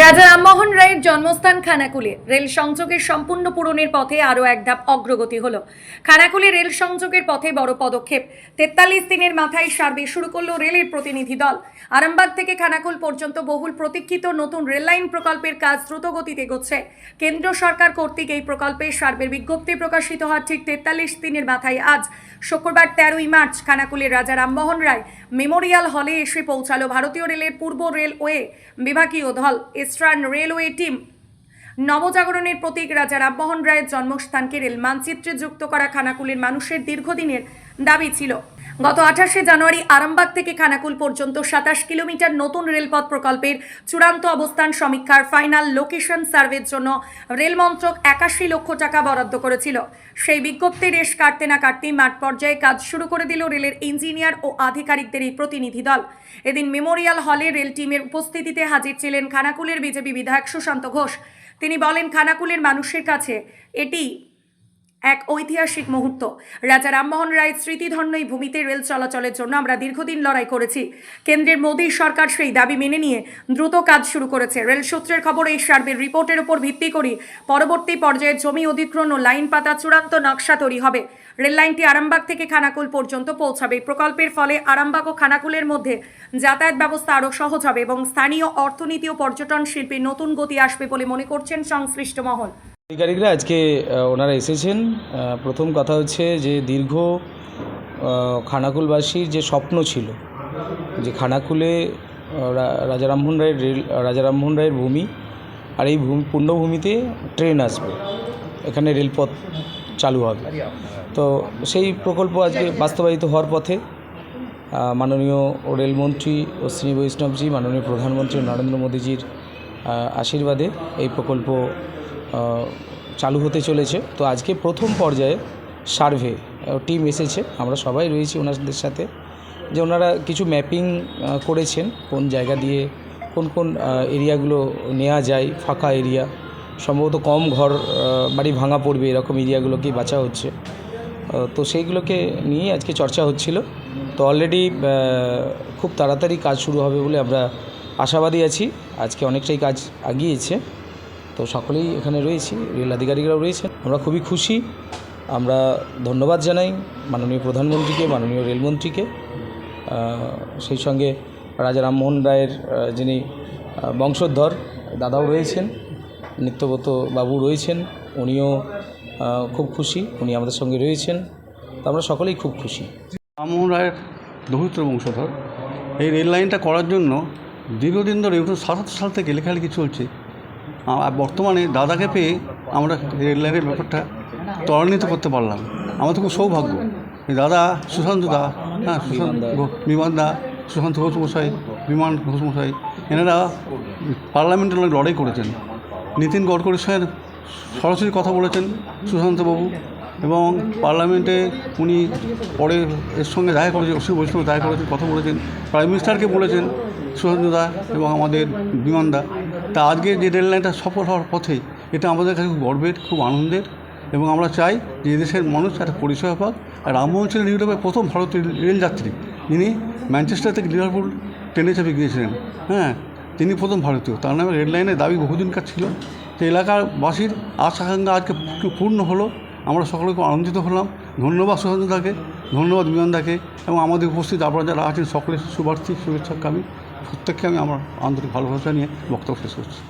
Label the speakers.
Speaker 1: রাজা রামমোহন রায়ের জন্মস্থান খানাকুলে রেল সংযোগের সম্পূর্ণ পূরণের পথে আরও এক ধাপ অগ্রগতি হলো। খানাকুলে রেল সংযোগের পথে বড় পদক্ষেপ। ৪৩ দিনের মাথায় সার্ভে শুরু করলো রেলের প্রতিনিধি দল। আরামবাগ থেকে খানাকুল পর্যন্ত বহুল প্রতীক্ষিত নতুন রেল লাইন প্রকল্পের কাজ দ্রুত গতিতে এগোচ্ছে। কেন্দ্র সরকার কর্তৃক এই প্রকল্পের সার্ভের বিজ্ঞপ্তি প্রকাশিত হওয়ার ঠিক ৪৩ দিনের মাথায় আজ শুক্রবার ১৩ই মার্চ খানাকুলের রাজা রামমোহন রায় মেমোরিয়াল হলে এসে পৌঁছালো ভারতীয় রেলের পূর্ব রেলওয়ে বিভাগীয় দল, ইস্টার্ন রেলওয়ে টিম। নবজাগরণের প্রতীক রাজা রামমোহন রায়ের জন্মস্থানকে রেল মানচিত্রে যুক্ত করা খানাকুলের মানুষের দীর্ঘদিনের দাবি ছিল। গত ২৮শে জানুয়ারি আরামবাগ থেকে খানাকুল পর্যন্ত ২৭ কিলোমিটার নতুন রেলপথ প্রকল্পের চূড়ান্ত অবস্থান সমীক্ষার ফাইনাল লোকেশন সার্ভের জন্য রেল মন্ত্রক ৮১ লক্ষ টাকা বরাদ্দ করেছিল। সেই বিজ্ঞপ্তি রেশ কাটতে না কাটতেই মাঠ পর্যায়ে কাজ শুরু করে দিল রেলের ইঞ্জিনিয়ার ও আধিকারিকদের এই প্রতিনিধি দল। এদিন মেমোরিয়াল হলে রেল টিমের উপস্থিতিতে হাজির ছিলেন খানাকুলের বিজেপি বিধায়ক সুশান্ত ঘোষ। তিনি বলেন, খানাকুলের মানুষের কাছে এটি এক ঐতিহাসিক মুহূর্ত। রাজা রামমোহন রায়ের স্মৃতিধন্য এই ভূমিতে রেল চলাচলের জন্য আমরা দীর্ঘদিন লড়াই করেছি। কেন্দ্রের মোদী সরকার সেই দাবি মেনে নিয়ে দ্রুত কাজ শুরু করেছে। রেল সূত্রের খবর, এই সার্ভের রিপোর্টের উপর ভিত্তি করে পরবর্তী পর্যায়ে জমি অধিগ্রহণ ও লাইন পাতা চূড়ান্ত নকশা তৈরি হবে। রেল লাইনটি আরামবাগ থেকে খানাকুল পর্যন্ত পৌঁছাবে। প্রকল্পের ফলে আরামবাগ ও খানাকুলের মধ্যে যাতায়াত ব্যবস্থা আরও সহজ হবে এবং স্থানীয় অর্থনীতি ও পর্যটন শিল্পে নতুন গতি আসবে বলে মনে করছেন সংশ্লিষ্ট মহল।
Speaker 2: আধিকারিকরা আজকে ওনারা এসেছেন। প্রথম কথা হচ্ছে যে দীর্ঘ খানাকুলবাসীর যে স্বপ্ন ছিল যে খানাকুলে রাজা রামমোহন রায়ের ভূমি, আর এই পূর্ণভূমিতে ট্রেন আসবে, এখানে রেলপথ চালু হবে। তো সেই প্রকল্প আজকে বাস্তবায়িত হওয়ার পথে মাননীয় রেলমন্ত্রী অশ্বিনী বৈষ্ণবজি, মাননীয় প্রধানমন্ত্রী নরেন্দ্র মোদীজির আশীর্বাদে এই প্রকল্প চালু হতে চলেছে। তো আজকে প্রথম পর্যায়ে সার্ভে টিম এসেছে, আমরা সবাই রয়েছি ওনাদের সাথে, যে ওনারা কিছু ম্যাপিং করেছেন কোন জায়গা দিয়ে কোন কোন এরিয়াগুলো নেওয়া যায়, ফাঁকা এরিয়া, সম্ভবত কম ঘর বাড়ি ভাঙা পড়বে এরকম এরিয়াগুলোকেই বাঁচা হচ্ছে। তো সেইগুলোকে নিয়ে আজকে চর্চা হচ্ছিল। তো অলরেডি খুব তাড়াতাড়ি কাজ শুরু হবে বলে আমরা আশাবাদী আছি। আজকে অনেকটাই কাজ এগিয়েছে। তো সকলেই এখানে রয়েছি, রেল আধিকারিকরাও রয়েছেন। আমরা খুবই খুশি। আমরা ধন্যবাদ জানাই মাননীয় প্রধানমন্ত্রীকে, মাননীয় রেলমন্ত্রীকে। সেই সঙ্গে রাজা রামমোহন রায়ের যিনি বংশধর দাদাও রয়েছেন, নিত্যব্রত বাবু রয়েছেন, উনিও খুব খুশি, উনি আমাদের সঙ্গে রয়েছেন। তো আমরা সকলেই খুব খুশি।
Speaker 3: রামমোহন রায়ের দৌহিত্র বংশধর। এই রেল লাইনটা করার জন্য দীর্ঘদিন ধরে 1977 সাল থেকে লেখালেখি চলছে। আর বর্তমানে দাদাকে পেয়ে আমরা রেল লাইনের ব্যাপারটা ত্বরান্বিত করতে পারলাম। আমাদের খুব সৌভাগ্য। দাদা সুশান্ত দা, বিমান দা, সুশান্ত ঘোষ মশাই, বিমান ঘোষ মশাই, এনারা পার্লামেন্টে অনেক লড়াই করেছেন। নীতিন গডকরির সঙ্গে সরাসরি কথা বলেছেন সুশান্তবাবু, এবং পার্লামেন্টে উনি পরে এর সঙ্গে দেখা করেছেন, অশ্বিনী বৈষ্ণব দেখা করেছেন, কথা বলেছেন, প্রাইম মিনিস্টারকে বলেছেন সুশান্তদা এবং আমাদের বিমানদা। তা আজকে যে রেল লাইনটা সফল হওয়ার পথে, এটা আমাদের কাছে খুব গর্বের, খুব আনন্দের, এবং আমরা চাই যে এদেশের মানুষ একটা পরিষেবা পাক। আর রামমোহন ছিলেন ইউরোপের প্রথম ভারতীয় রেলযাত্রী, যিনি ম্যানচেস্টার থেকে লিভারপুল ট্রেনে চেপে গিয়েছিলেন। তিনি প্রথম ভারতীয়। তার নামে রেল লাইনের দাবি বহুদিনকার ছিল। তো এলাকাবাসীর আশা আকাঙ্ক্ষা আজকে পূর্ণ হলো। আমরা সকলে খুব আনন্দিত হলাম। ধন্যবাদ সুশান্তদাকে, ধন্যবাদ বিমানদাকে, এবং আমাদের উপস্থিত আপনারা যারা আছেন সকলের শুভার্থী, শুভেচ্ছাকামী প্রত্যেককে আমি আমার আন্তরিক ভালোবাসা নিয়ে বক্তব্য শেষ করছি।